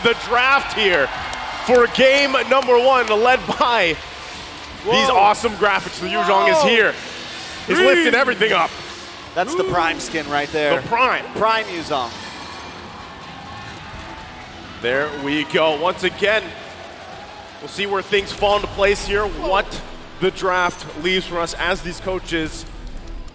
the draft here for game number 1, led by these awesome graphics. The Yuzhong is here. He's lifting everything up. That's the Prime skin right there. The Prime. Prime Yuzhong. There we go. Once again, we'll see where things fall into place here, what the draft leaves for us as these coaches,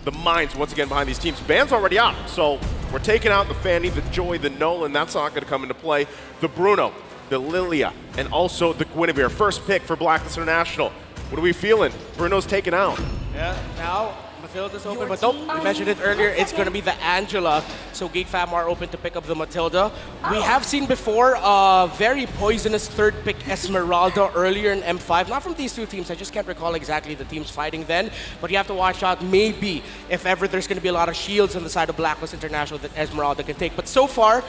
the minds once again behind these teams. Ban's already out, so we're taking out the Fanny, the Joy, the Nolan. That's not going to come into play. The Bruno, the Lilia, and also the Guinevere. First pick for Blacklist International. What are we feeling? Bruno's taken out. Yeah, now Matilda's open, but nope, we mentioned it earlier, it's going to be the Angela, so GEEK fam are open to pick up the Matilda. We have seen before a very poisonous third pick Esmeralda earlier in M5, not from these two teams, I just can't recall exactly the teams fighting then, but you have to watch out maybe if ever there's going to be a lot of shields on the side of Blacklist International that Esmeralda can take, but so far,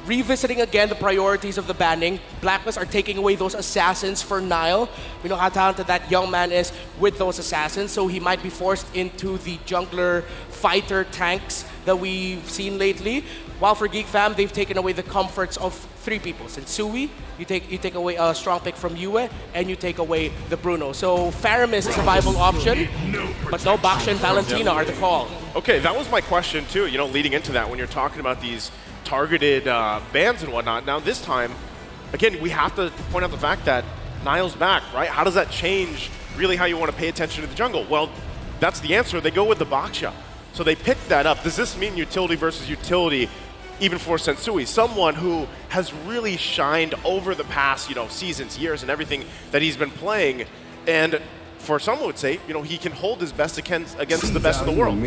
revisiting again the priorities of the banning, Blacklist are taking away those assassins for Nile. We know how talented that young man is with those assassins, so he might be forced into the jungler fighter tanks that we've seen lately. While for GEEK fam, they've taken away the comforts of 3 people. Since Sui, you take away a strong pick from Yue, and you take away the Bruno. So Farum is a survival option, but no, Baksha and Valentina are the call. Okay, that was my question too, you know, leading into that when you're talking about these targeted bans and whatnot. Now this time, again, we have to point out the fact that Nile's back, right? How does that change really how you want to pay attention to the jungle? Well, that's the answer. They go with the Baksha. So they picked that up. Does this mean utility versus utility even for Sensui? Someone who has really shined over the past, you know, seasons, years, and everything that he's been playing. And for some would say, you know, he can hold his best against the best of the world.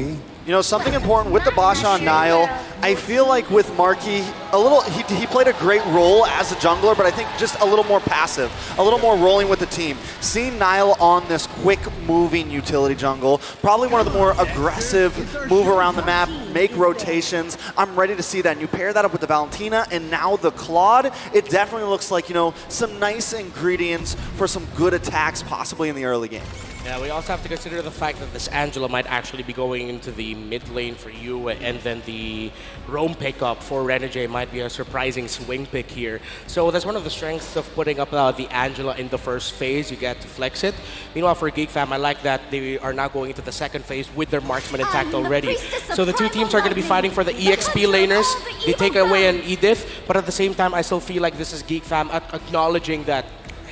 You know, something important with the Baksha on Nile, I feel like with Marky, he played a great role as a jungler, but I think just a little more passive, a little more rolling with the team. Seeing Nile on this quick moving utility jungle, probably one of the more aggressive, move around the map, make rotations. I'm ready to see that. And you pair that up with the Valentina and now the Claude, it definitely looks like, you know, some nice ingredients for some good attacks possibly in the early game. Yeah, we also have to consider the fact that this Angela might actually be going into the mid lane for you, and then the roam pickup for Renegade might be a surprising swing pick here. So that's one of the strengths of putting up the Angela in the first phase. You get to flex it. Meanwhile, for GEEK fam, I like that they are now going into the second phase with their marksman intact already. So the two teams are going to be fighting for the EXP laners. They take away an Edith, but at the same time, I still feel like this is GEEK fam acknowledging that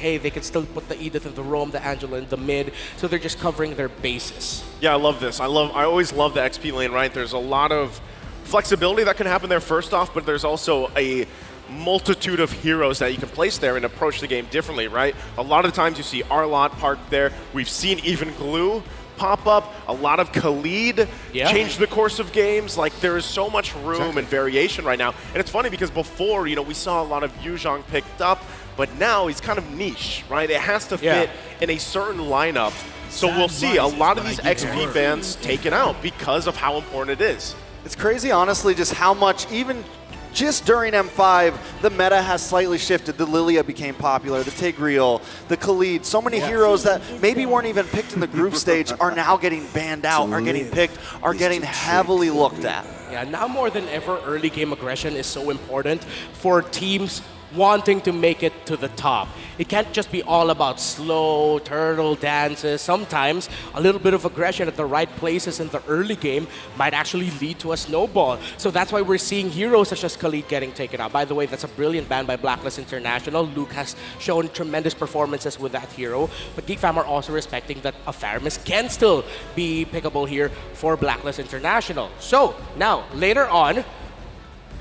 hey, they can still put the Edith in the roam, the Angela in the mid, so they're just covering their bases. Yeah, I love this. I always love the XP lane, right? There's a lot of flexibility that can happen there first off, but there's also a multitude of heroes that you can place there and approach the game differently, right? A lot of times you see Arlott parked there. We've seen even Glue pop up. A lot of Khalid change the course of games. Like, there is so much room and variation right now. And it's funny because before, you know, we saw a lot of Yuzhong picked up, but now he's kind of niche, right? It has to fit in a certain lineup. So we'll see a lot of these XP bans taken out because of how important it is. It's crazy, honestly, just how much, even just during M5, the meta has slightly shifted. The Lilia became popular, the Tigreal, the Khalid. So many heroes that maybe weren't even picked in the group stage are now getting banned out, are getting picked, are getting heavily looked at. Yeah, now more than ever, early game aggression is so important for teams wanting to make it to the top. It can't just be all about slow turtle dances. Sometimes a little bit of aggression at the right places in the early game might actually lead to a snowball. So that's why we're seeing heroes such as Khalid getting taken out. By the way, that's a brilliant ban by Blacklist International. Luke has shown tremendous performances with that hero. But GEEK fam are also respecting that a Faramis can still be pickable here for Blacklist International. So now, later on,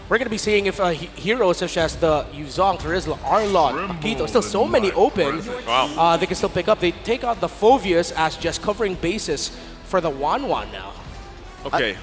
we're going to be seeing if heroes such as the Yuzhong, Terizla, Arlott, Akito, still so many open, they can still pick up. They take out the Phoveus as just covering bases for the Wanwan now. Okay,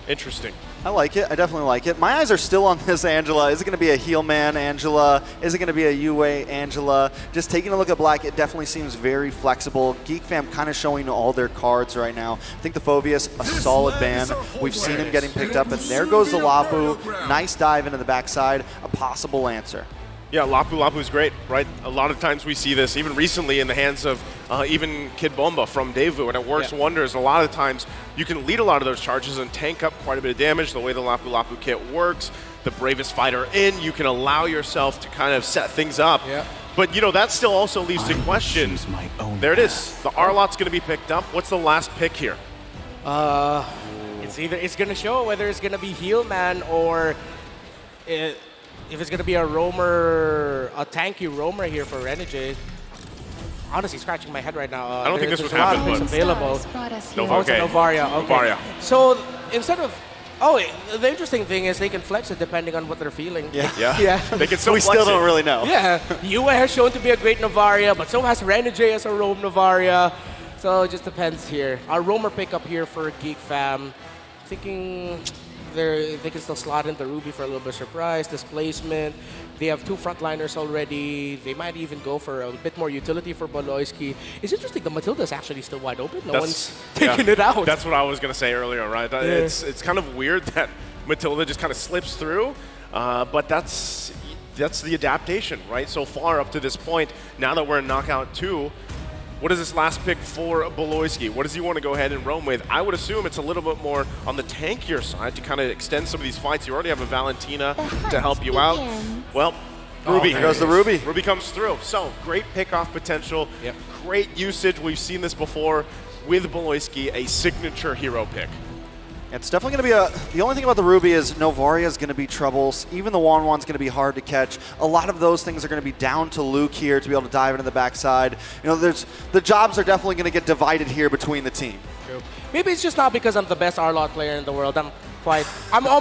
interesting. I like it. I definitely like it. My eyes are still on this Angela. Is it going to be a heel man Angela? Is it going to be a Yue Angela? Just taking a look at Black, it definitely seems very flexible. GEEK fam kind of showing all their cards right now. I think the Phoveus, a solid ban. We've seen him getting picked up, and there goes the Lapu. Nice dive into the backside. A possible answer. Yeah, Lapu's great, right? A lot of times we see this, even recently in the hands of even Kid Bomba from Daewoo, and it works wonders. And a lot of times you can lead a lot of those charges and tank up quite a bit of damage the way the Lapu kit works. the bravest fighter in. You can allow yourself to kind of set things up. Yeah. But, you know, that still also leaves the question. There it is. The Arlot's going to be picked up. What's the last pick here? It's going to show whether it's going to be Heal Man or if it's going to be a roamer, a tanky roamer here for Renegade. Honestly, scratching my head right now. I don't think this would there's a lot happen, of but picks available. Nova, okay. Novaria, okay. Novaria. So instead of, the interesting thing is they can flex it depending on what they're feeling. Yeah. They can still We flex still don't it. really know. Yeah, Yue has shown to be a great Novaria, but so has Renegade as a roam Novaria. So it just depends here. Our roamer pickup here for Geek Fam. Thinking they can still slot in the Ruby for a little bit of surprise, displacement. They have 2 frontliners already. They might even go for a bit more utility for Boloyski. It's interesting, the Matilda's actually still wide open. No one's taking it out. That's what I was going to say earlier, right? It's kind of weird that Matilda just kind of slips through, but that's the adaptation, right? So far up to this point, now that we're in Knockout 2, what is this last pick for Boloyski? What does he want to go ahead and roam with? I would assume it's a little bit more on the tankier side to kind of extend some of these fights. You already have a Valentina to help you out. Well, Ruby. There goes the Ruby. Ruby comes through. So, great pick-off potential. Yep. Great usage. We've seen this before with Boloyski, a signature hero pick. It's definitely going to be the only thing about the Ruby is Novaria is going to be troubles. Even the Wanwan's going to be hard to catch. A lot of those things are going to be down to Luke here to be able to dive into the backside. You know, the jobs are definitely going to get divided here between the team. True. Maybe it's just not because I'm the best Arlot player in the world. I'm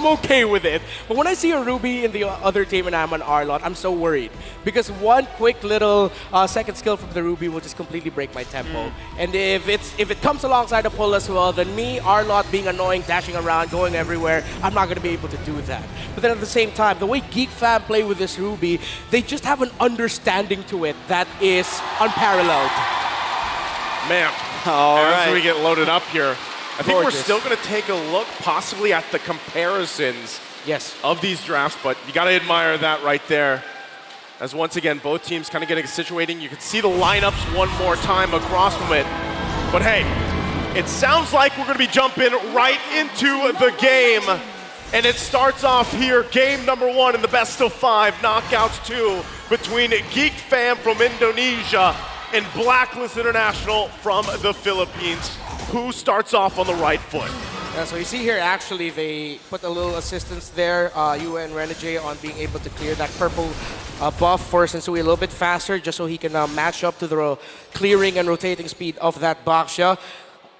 okay with it. But when I see a Ruby in the other team and I'm an Arlot, I'm so worried. Because one quick little second skill from the Ruby will just completely break my tempo. And if it comes alongside a pull as well, then me, Arlot, being annoying, dashing around, going everywhere, I'm not going to be able to do that. But then at the same time, the way Geek Fam play with this Ruby, they just have an understanding to it that is unparalleled. Man, as we get loaded up here, I think we're still going to take a look possibly at the comparisons of these drafts, but you got to admire that right there. As once again, both teams kind of getting situating. You can see the lineups one more time across from it. But hey, it sounds like we're going to be jumping right into the game. And it starts off here, game number 1 in the best of 5, knockouts 2 between Geek Fam from Indonesia and Blacklist International from the Philippines. Who starts off on the right foot? Yeah, so you see here, actually, they put a little assistance there, Yue and Renegade, on being able to clear that purple buff for Sensui a little bit faster, just so he can match up to the clearing and rotating speed of that Baksha.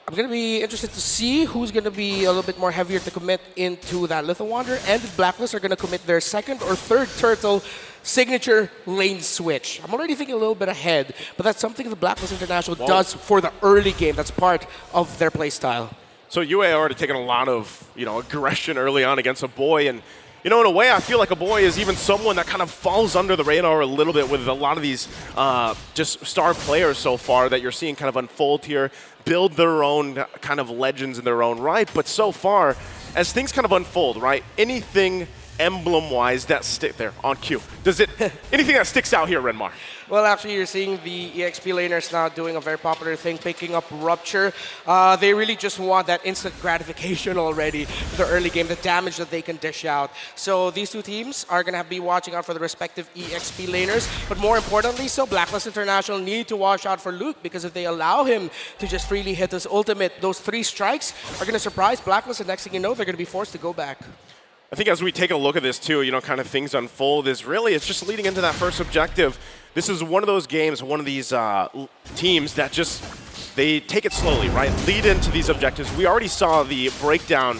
I'm going to be interested to see who's going to be a little bit more heavier to commit into that Little Wander, and the Blacklist are going to commit their second or third turtle signature lane switch. I'm already thinking a little bit ahead, but that's something the Blacklist International does for the early game. That's part of their play style. So Yue already taken a lot of aggression early on against a boy, and in a way, I feel like a boy is even someone that kind of falls under the radar a little bit with a lot of these just star players so far that you're seeing kind of unfold here, build their own kind of legends in their own right. But so far, as things kind of unfold, right, anything emblem-wise that stick there on cue. Does it anything that sticks out here, Renmar? Well, actually, you're seeing the EXP laners now doing a very popular thing, picking up Rupture. They really just want that instant gratification already for the early game, the damage that they can dish out. So these two teams are going to be watching out for the respective EXP laners. But more importantly, so Blacklist International need to watch out for Luke, because if they allow him to just freely hit his ultimate, those 3 strikes are going to surprise Blacklist, and next thing you know, they're going to be forced to go back. I think as we take a look at this too, kind of things unfold, it's just leading into that first objective. This is one of those games, one of these teams that they take it slowly, right? Lead into these objectives. We already saw the breakdown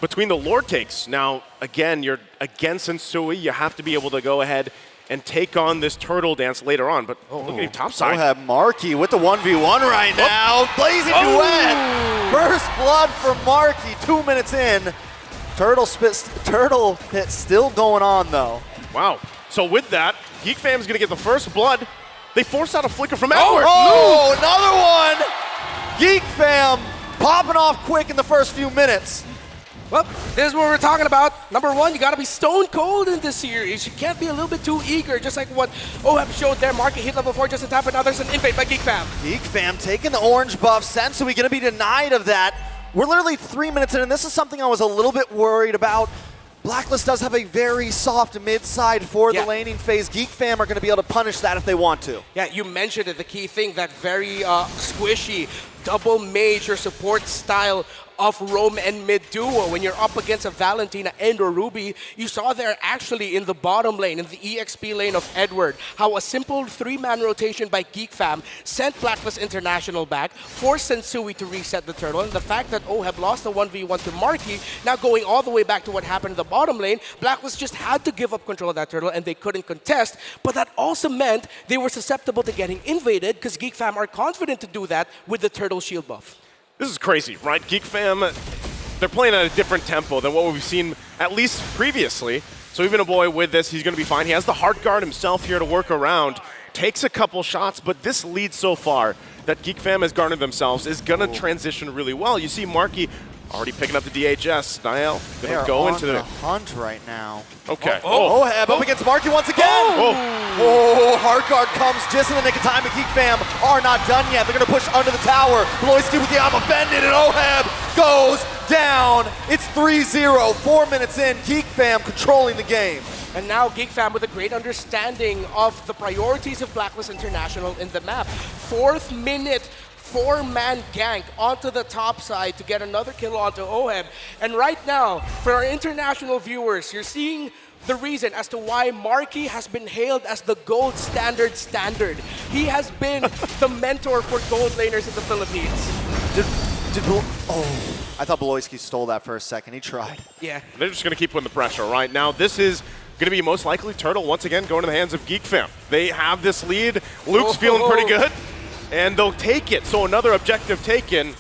between the Lord takes. Now, again, you're against Sensui. You have to be able to go ahead and take on this turtle dance later on. But look at him topside. We'll have Marky with the 1v1 right now. Blazing duet. First blood for Marky 2 minutes in. Turtle pit still going on, though. Wow. So with that, Geek Fam's going to get the first blood. They force out a flicker from Edward. Oh, another one. Geek Fam popping off quick in the first few minutes. Well, this is what we're talking about. Number 1, you got to be stone cold in this series. You can't be a little bit too eager, just like what Oheb showed there. Marky hit level 4 just in time, but now there's an invade by Geek Fam. Geek Fam taking the orange buff. Sensui going to be denied of that. We're literally 3 minutes in, and this is something I was a little bit worried about. Blacklist does have a very soft mid-side for the laning phase. GEEK fam are going to be able to punish that if they want to. Yeah, you mentioned it, the key thing, that very squishy, double major support style of roam and mid duo. When you're up against a Valentina and or Ruby, you saw there actually in the bottom lane, in the EXP lane of Edward, how a simple 3-man rotation by GEEK fam sent Blacklist International back, forced Sensui to reset the turtle, and the fact that OHEB lost the 1v1 to Marky, now going all the way back to what happened in the bottom lane, Blacklist just had to give up control of that turtle and they couldn't contest, but that also meant they were susceptible to getting invaded because GEEK fam are confident to do that with the turtle shield buff. This is crazy, right? GEEK fam, they're playing at a different tempo than what we've seen at least previously. So even a boy with this, he's going to be fine. He has the heart guard himself here to work around. Takes a couple shots, but this lead so far that GEEK fam has garnered themselves is going to transition really well. You see Marky already picking up the DHS. Niall going to go into the hunt right now. Okay. OHEB up against Marky once again. Heart guard comes just in the nick of time, but GEEK fam are not done yet. They're going to push under the tower. Bloisky with the I'm offended, and OHEB goes down. It's 3-0, 4 minutes in. GEEK fam controlling the game. And now GEEK fam with a great understanding of the priorities of Blacklist International in the map. 4th minute, 4-man gank onto the top side to get another kill onto OHEB. And right now, for our international viewers, you're seeing the reason as to why Marky has been hailed as the gold standard. He has been the mentor for gold laners in the Philippines. I thought Bloisky stole that for a second. He tried. Yeah. They're just going to keep putting the pressure right now. This is going to be most likely Turtle once again going to the hands of GEEK fam. They have this lead. Luke's feeling pretty good, and they'll take it. So another objective taken.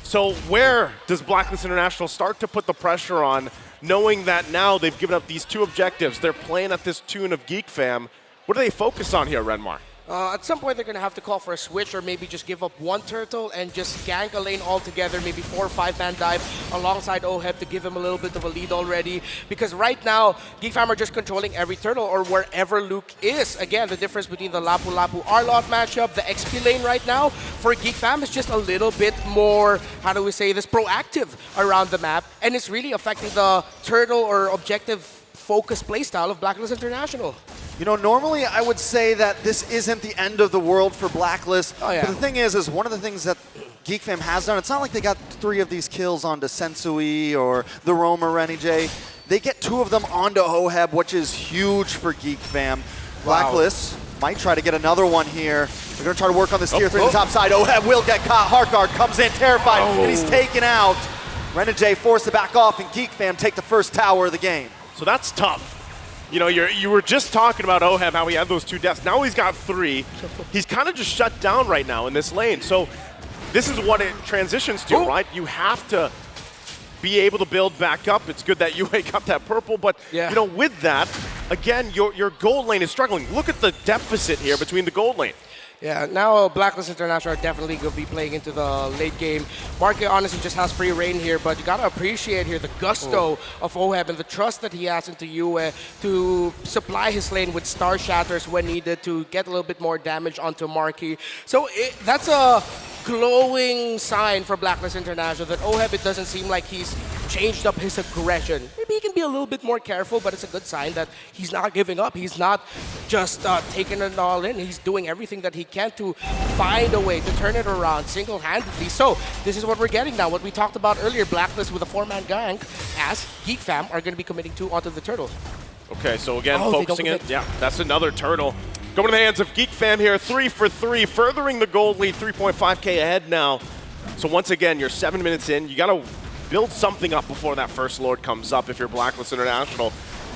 So where does Blacklist International start to put the pressure on, knowing that now they've given up these 2 objectives? They're playing at this tune of GEEK fam. What do they focus on here, Renmar? At some point, they're going to have to call for a switch or maybe just give up 1 turtle and just gank a lane altogether, maybe 4 or 5-man dive alongside OHEB to give him a little bit of a lead already. Because right now, GEEK fam are just controlling every turtle or wherever Luke is. Again, the difference between the Lapu-Lapu Arlot matchup, the XP lane right now, for GEEK fam is just a little bit more, how do we say this, proactive around the map. And it's really affecting the turtle or objective focus playstyle of Blacklist International. You know, normally I would say that this isn't the end of the world for Blacklist. But the thing is one of the things that GEEK fam has done, it's not like they got 3 of these kills onto Sensui or the Roamer Renegade. They get 2 of them onto OHEB, which is huge for GEEK fam. Blacklist might try to get another one here. They're going to try to work on this tier 3 on the top side. OHEB will get caught. Heartguard comes in terrified, and he's taken out. Renegade forced to back off, and GEEK fam take the first tower of the game. So that's tough. You know, you were just talking about OHEB, how he had those 2 deaths. Now he's got 3. He's kind of just shut down right now in this lane. So this is what it transitions to, right? You have to be able to build back up. It's good that you got that purple, but you know, with that, again, your gold lane is struggling. Look at the deficit here between the gold lane. Yeah, now Blacklist International are definitely going to be playing into the late game. Marky honestly just has free reign here, but you got to appreciate here the gusto of OHEB and the trust that he has into Yue to supply his lane with Star Shatters when needed to get a little bit more damage onto Marky. So that's a glowing sign for Blacklist International that OHEB, it doesn't seem like he's changed up his aggression. Maybe he can be a little bit more careful, but it's a good sign that he's not giving up. He's not just taking it all in. He's doing everything that he can to find a way to turn it around single-handedly. So this is what we're getting now. What we talked about earlier, Blacklist with a 4-man gank, as GEEK fam are going to be committing 2 onto the turtle. Okay, so again, focusing it. Yeah, that's another turtle. Going to the hands of GEEK fam here, 3 for 3, furthering the gold lead, 3.5K ahead now. So once again, you're 7 minutes in. You got to build something up before that first Lord comes up if you're Blacklist International.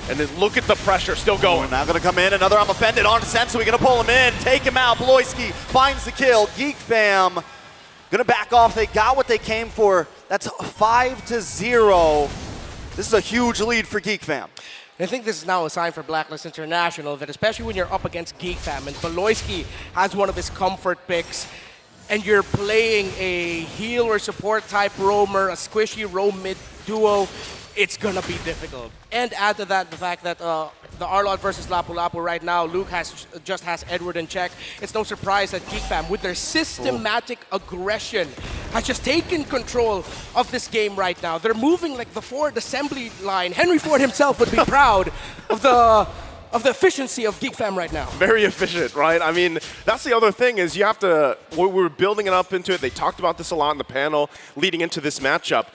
And then look at the pressure still going. Now going to come in, another I'm offended on Sensui, going to pull him in, take him out. Bloisky finds the kill. GEEK fam going to back off. They got what they came for. That's 5-0. This is a huge lead for GEEK fam. I think this is now a sign for Blacklist International that especially when you're up against GEEK fam and Bloisky has one of his comfort picks and you're playing a heal or support type roamer, a squishy roam mid duo, it's gonna be difficult. And add to that the fact that the Arlot versus Lapu-Lapu right now, Luke just has Edward in check. It's no surprise that GEEK fam, with their systematic aggression, has just taken control of this game right now. They're moving like the Ford assembly line. Henry Ford himself would be proud of the efficiency of GEEK Fam right now. Very efficient, right? I mean, that's the other thing is you have to, we're building it up into it. They talked about this a lot in the panel leading into this matchup.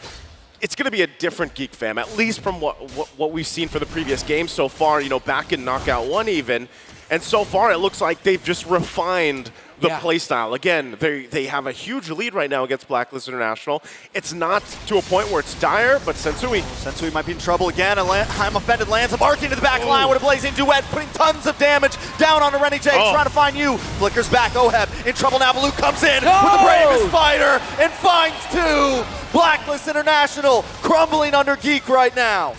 It's going to be a different GEEK Fam, at least from what we've seen for the previous games so far, back in Knockout 1 even. And so far, it looks like they've just refined the playstyle. Again, they have a huge lead right now against Blacklist International. It's not to a point where it's dire, but Sensui might be in trouble again. I'm offended. Lands a mark into the back line with a blazing duet, putting tons of damage down on the Rennie J. Trying to find you. Flickers back. Oheb in trouble now. Baloo comes in with the bravest fighter and finds two. Blacklist International crumbling under GEEK right now.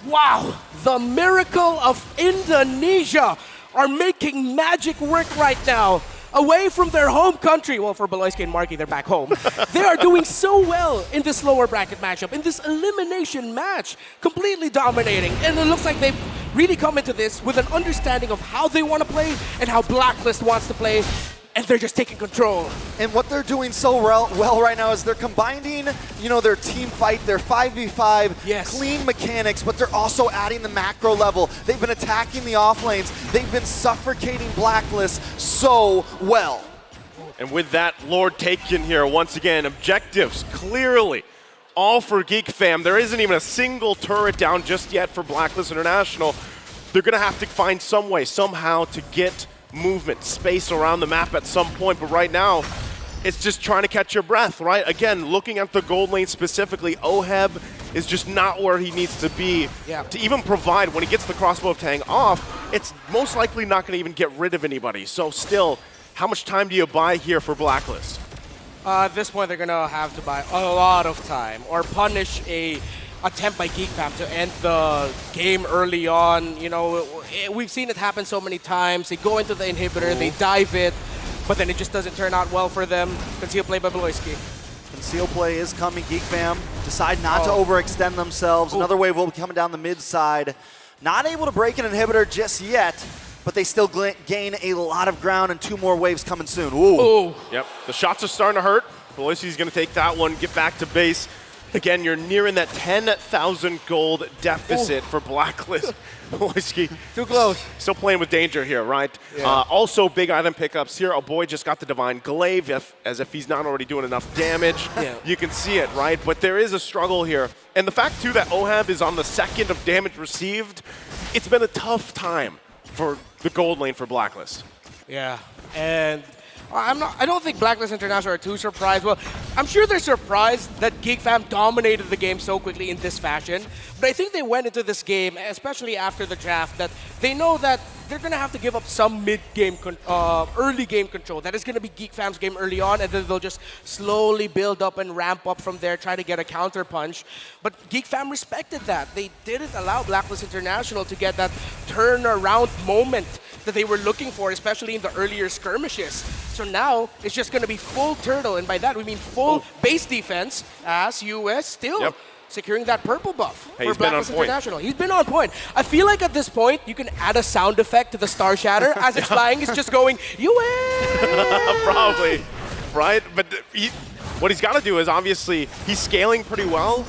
Wow, the miracle of Indonesia are making magic work right now. Away from their home country, well, for BLCK and Marky, they're back home. They are doing so well in this lower bracket matchup, in this elimination match, completely dominating. And it looks like they've really come into this with an understanding of how they want to play and how Blacklist wants to play. And they're just taking control. And what they're doing so well right now is they're combining, their team fight, their 5v5, clean mechanics, but they're also adding the macro level. They've been attacking the off lanes. They've been suffocating Blacklist so well. And with that, Lord taken here once again. Objectives clearly all for GEEK Fam. There isn't even a single turret down just yet for Blacklist International. They're going to have to find some way, somehow, to get movement, space around the map at some point, but right now, it's just trying to catch your breath, right? Again, looking at the gold lane specifically, Oheb is just not where he needs to be to even provide. When he gets the crossbow of Tang off, it's most likely not going to even get rid of anybody. So still, how much time do you buy here for Blacklist? At this point, they're going to have to buy a lot of time or punish a attempt by GEEK Fam to end the game early on. We've seen it happen so many times. They go into the inhibitor, they dive it, but then it just doesn't turn out well for them. Conceal play by BLCK. Conceal play is coming. GEEK Fam decide not to overextend themselves. Another wave will be coming down the mid side. Not able to break an inhibitor just yet, but they still gain a lot of ground and two more waves coming soon. Ooh. Yep, the shots are starting to hurt. BLCK's going to take that one, get back to base. Again, you're nearing that 10,000 gold deficit for Blacklist. BLCK. Too close. Still playing with danger here, right? Yeah. Also, big item pickups here. Oh boy, just got the Divine Glaive, as if he's not already doing enough damage. You can see it, right? But there is a struggle here. And the fact, too, that Oheb is on the second of damage received, it's been a tough time for the gold lane for Blacklist. Yeah, and I don't think Blacklist International are too surprised. Well, I'm sure they're surprised that GEEK Fam dominated the game so quickly in this fashion. But I think they went into this game, especially after the draft, that they know that they're going to have to give up some mid-game, early game control. That is going to be GEEK Fam's game early on, and then they'll just slowly build up and ramp up from there, try to get a counter punch. But GEEK Fam respected that. They didn't allow Blacklist International to get that turnaround moment that they were looking for, especially in the earlier skirmishes. So now it's just going to be full turtle, and by that we mean full base defense as US still securing that purple buff for Blacklist International. He's been on point. I feel like at this point you can add a sound effect to the Star Shatter as it's flying. It's just going US. Probably, right? But what he's got to do is obviously he's scaling pretty well.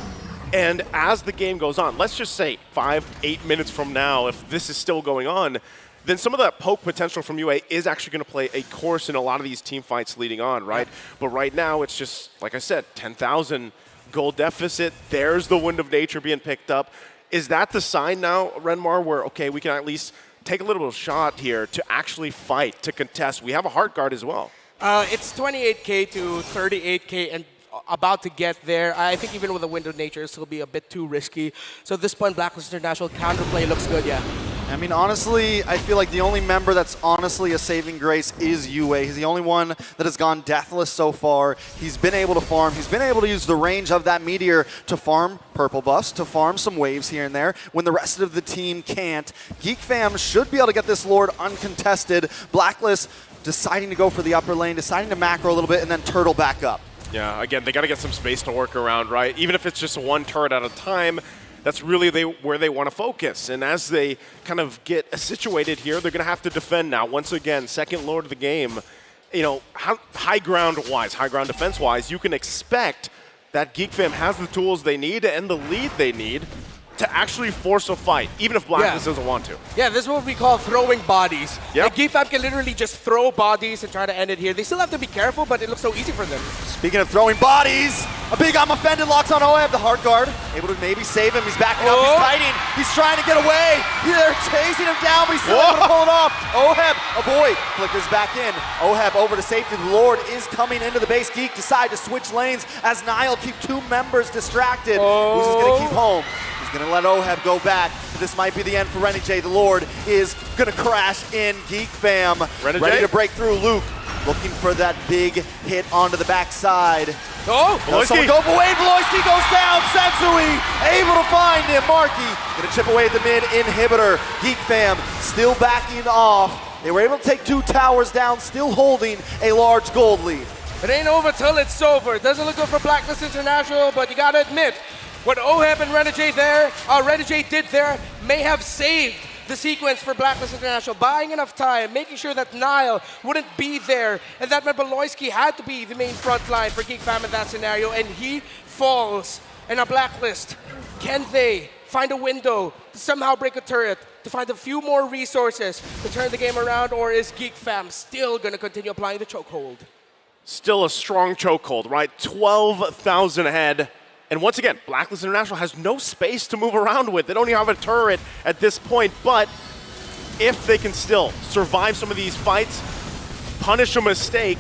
And as the game goes on, let's just say 5-8 minutes from now, if this is still going on, then some of that poke potential from UA is actually going to play a course in a lot of these team fights leading on, right? But right now, it's just, like I said, 10,000 gold deficit. There's the Wind of Nature being picked up. Is that the sign now, Renmar, where, okay, we can at least take a little bit of shot here to actually fight, to contest? We have a Heart Guard as well. It's 28K to 38K and about to get there. I think even with the Wind of Nature, this will be a bit too risky. So at this point, Blacklist International counterplay looks good, I mean, honestly, I feel like the only member that's honestly a saving grace is UA. He's the only one that has gone deathless so far. He's been able to farm. He's been able to use the range of that meteor to farm purple buffs, to farm some waves here and there when the rest of the team can't. GEEK Fam should be able to get this Lord uncontested. Blacklist deciding to go for the upper lane, deciding to macro a little bit, and then turtle back up. Yeah, again, they got to get some space to work around, right? Even if it's just one turret at a time, that's really where they want to focus. And as they kind of get situated here, they're going to have to defend now. Once again, second Lord of the game. high ground defense-wise, you can expect that GEEK Fam has the tools they need and the lead they need to actually force a fight, even if Blacklist doesn't want to. Yeah, this is what we call throwing bodies. Yep. Like, GEEK Fam can literally just throw bodies and try to end it here. They still have to be careful, but it looks so easy for them. Speaking of throwing bodies, a big I'm offended locks on Oheb, the hard guard. Able to maybe save him. He's backing up, he's fighting. He's trying to get away. They're chasing him down, but he's still able to pull it off. Oheb, a boy, flickers back in. Oheb over to safety. The Lord is coming into the base. GEEK decide to switch lanes as Nile keep 2 members distracted. Who's just gonna keep home? He's gonna let Oheb go back, but this might be the end for Renegade. The Lord is gonna crash in. GEEK Fam ready to break through. Luke looking for that big hit onto the backside. Someone go away. BLCK goes down. Sensui able to find him. Marky gonna chip away at the mid inhibitor. GEEK Fam still backing off. They were able to take 2 towers down, still holding a large gold lead. It ain't over till it's over. It doesn't look good for Blacklist International, but you gotta admit, what Oheb and Renegade did there may have saved the sequence for Blacklist International, buying enough time, making sure that Nile wouldn't be there, and that meant BLCK had to be the main front line for GEEK Fam in that scenario, and he falls in a Blacklist. Can they find a window to somehow break a turret, to find a few more resources to turn the game around, or is GEEK Fam still going to continue applying the chokehold? Still a strong chokehold, right? 12,000 ahead. And once again, Blacklist International has no space to move around with. They don't even have a turret at this point, but if they can still survive some of these fights, punish a mistake,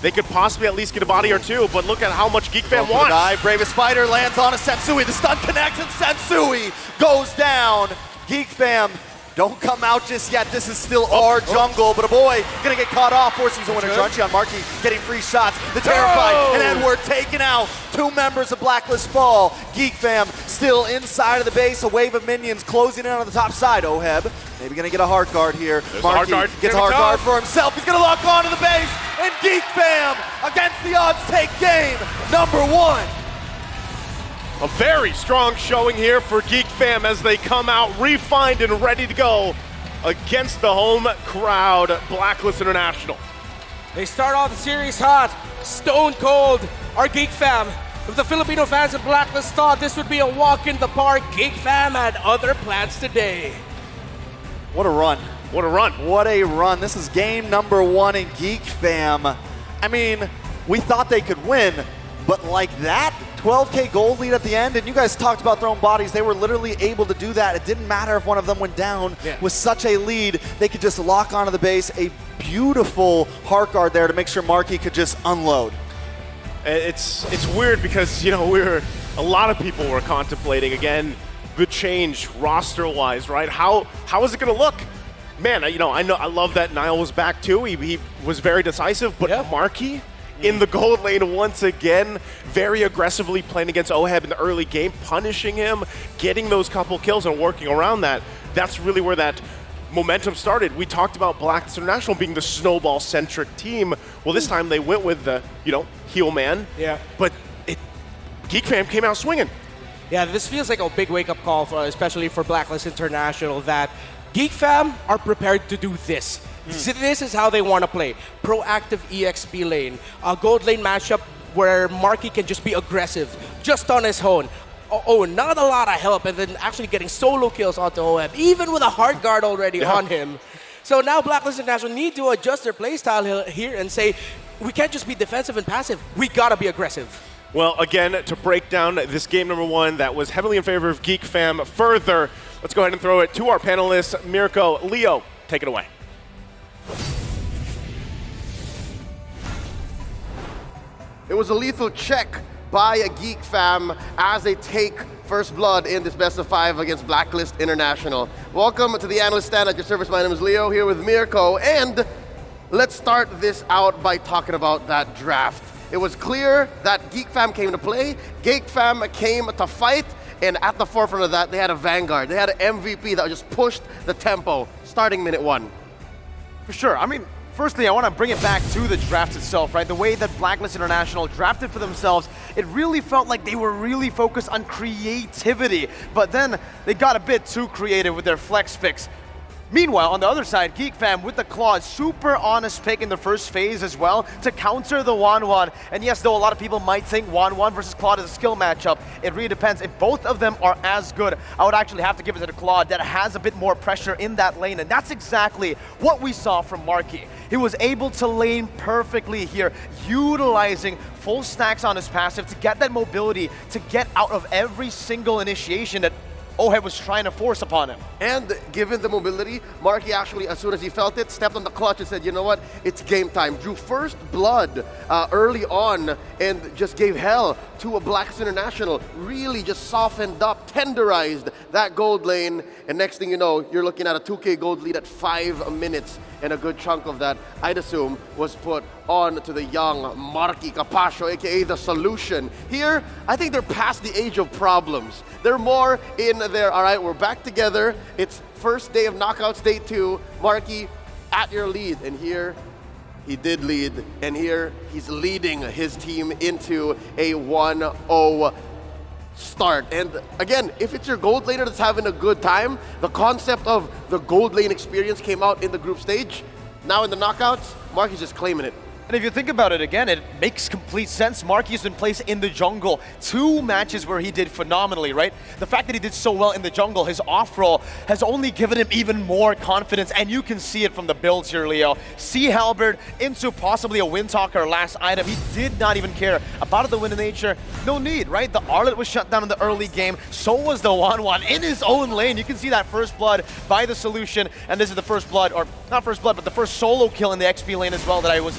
they could possibly at least get a body or 2, but look at how much GEEK Fam wants. Dive, Bravest Fighter lands on a Sensui. The stun connects and Sensui goes down. GEEK Fam, don't come out just yet. This is still our jungle, but a boy gonna get caught off, forcing a winner. Grunchi on Marky getting free shots. The Terrified and Edward taken out. 2 members of Blacklist fall. GEEK Fam still inside of the base. A wave of minions closing in on the top side. Oheb maybe gonna get a hard guard here. Marky gets a hard guard for himself. He's gonna lock onto the base, and GEEK Fam against the odds take game number 1. A very strong showing here for GEEK Fam as they come out refined and ready to go against the home crowd, Blacklist International. They start off the series hot, stone cold. Our GEEK Fam, if the Filipino fans of Blacklist thought this would be a walk in the park, GEEK Fam had other plans today. What a run. What a run. What a run. This is game number 1 in GEEK Fam. I mean, we thought they could win, but like that, 12K gold lead at the end, and you guys talked about throwing bodies. They were literally able to do that. It didn't matter if one of them went down. With such a lead, they could just lock onto the base. A beautiful heart guard there to make sure Marky could just unload. It's weird because, a lot of people were contemplating, again, the change roster-wise, right? How is it going to look? Man, I love that Nile was back too. He was very decisive, but Marky in the gold lane once again, very aggressively playing against Oheb in the early game, punishing him, getting those couple kills and working around that. That's really where that momentum started. We talked about Blacklist International being the snowball-centric team. Well, this time they went with the, heel man. Yeah. But GEEK Fam came out swinging. Yeah, this feels like a big wake-up call, especially for Blacklist International, that GEEK Fam are prepared to do this. So this is how they want to play. Proactive EXP lane. A gold lane matchup where Marky can just be aggressive, just on his own. Not a lot of help, and then actually getting solo kills onto Oheb, even with a hard guard already on him. So now Blacklist International need to adjust their playstyle here and say, we can't just be defensive and passive. We got to be aggressive. Well, again, to break down this game number 1 that was heavily in favor of GEEK Fam further, let's go ahead and throw it to our panelists. Mirko, Leo, take it away. It was a lethal check by a GEEK Fam as they take first blood in this best of 5 against Blacklist International. Welcome to the analyst stand at your service. My name is Leo, here with Mirko, and let's start this out by talking about that draft. It was clear that GEEK Fam came to play, GEEK Fam came to fight, and at the forefront of that, they had a Vanguard. They had an MVP that just pushed the tempo starting minute 1. For sure. I mean, firstly, I want to bring it back to the draft itself, right? The way that Blacklist International drafted for themselves, it really felt like they were really focused on creativity. But then they got a bit too creative with their flex picks. Meanwhile, on the other side, GEEK fam with the Claw, super honest pick in the first phase as well to counter the 1-1. And yes, though a lot of people might think 1-1 versus Claude is a skill matchup, it really depends. If both of them are as good, I would actually have to give it to the Claude that has a bit more pressure in that lane, and that's exactly what we saw from Marky. He was able to lane perfectly here, utilizing full stacks on his passive to get that mobility, to get out of every single initiation that Ohead was trying to force upon him. And given the mobility, Marky actually, as soon as he felt it, stepped on the clutch and said, you know what, it's game time. Drew first blood early on and just gave hell to a Blacklist International. Really just softened up, tenderized that gold lane. And next thing you know, you're looking at a 2K gold lead at 5 minutes. And a good chunk of that, I'd assume, was put on to the young Marky Capacio, aka the solution. Here, I think they're past the age of problems. They're more in there, all right, we're back together. It's first day of knockouts, day 2. Marky at your lead. And here, he did lead. And here, he's leading his team into a 1-0 start. And again, if it's your gold laner that's having a good time, the concept of the gold lane experience came out in the group stage. Now in the knockouts, Marky's just claiming it. And if you think about it again, it makes complete sense. Marky's been placed in the jungle. 2 matches where he did phenomenally, right? The fact that he did so well in the jungle, his off-roll has only given him even more confidence, and you can see it from the builds here, Leo. Sea Halberd into possibly a Windtalker last item. He did not even care about the Wind of Nature. No need, right? The Arlet was shut down in the early game. So was the 1-1 in his own lane. You can see that first blood by the solution, and this is the first blood, or not first blood, but the first solo kill in the XP lane as well that I was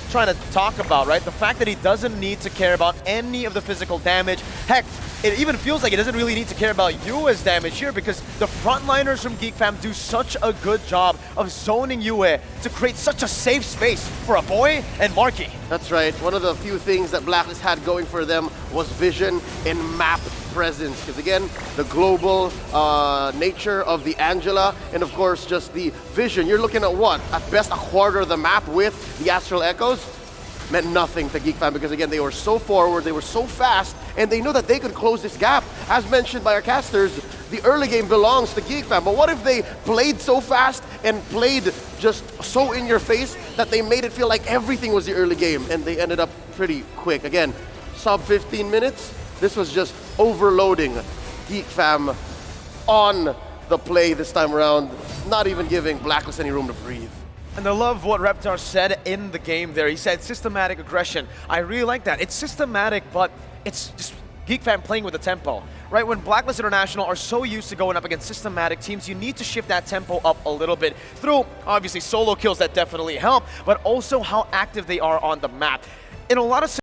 trying to talk about, right? The fact that he doesn't need to care about any of the physical damage. Heck, it even feels like he doesn't really need to care about Yue's damage here because the frontliners from GEEK fam do such a good job of zoning Yue to create such a safe space for a boy and Marky. That's right. One of the few things that Blacklist had going for them was vision and map presence. Because again, the global nature of the Angela and of course just the vision. You're looking at what? At best a quarter of the map with the Astral Echoes. Meant nothing to GEEK fam because again, they were so forward, they were so fast, and they knew that they could close this gap. As mentioned by our casters, the early game belongs to GEEK fam. But what if they played so fast and played just so in your face that they made it feel like everything was the early game and they ended up pretty quick. Again, sub 15 minutes, this was just overloading GEEK fam on the play this time around, not even giving Blacklist any room to breathe. And I love what Reptar said in the game there. He said systematic aggression. I really like that. It's systematic, but it's just GEEK fam playing with the tempo, right? When Blacklist International are so used to going up against systematic teams, you need to shift that tempo up a little bit through, obviously, solo kills that definitely help, but also how active they are on the map. In a lot of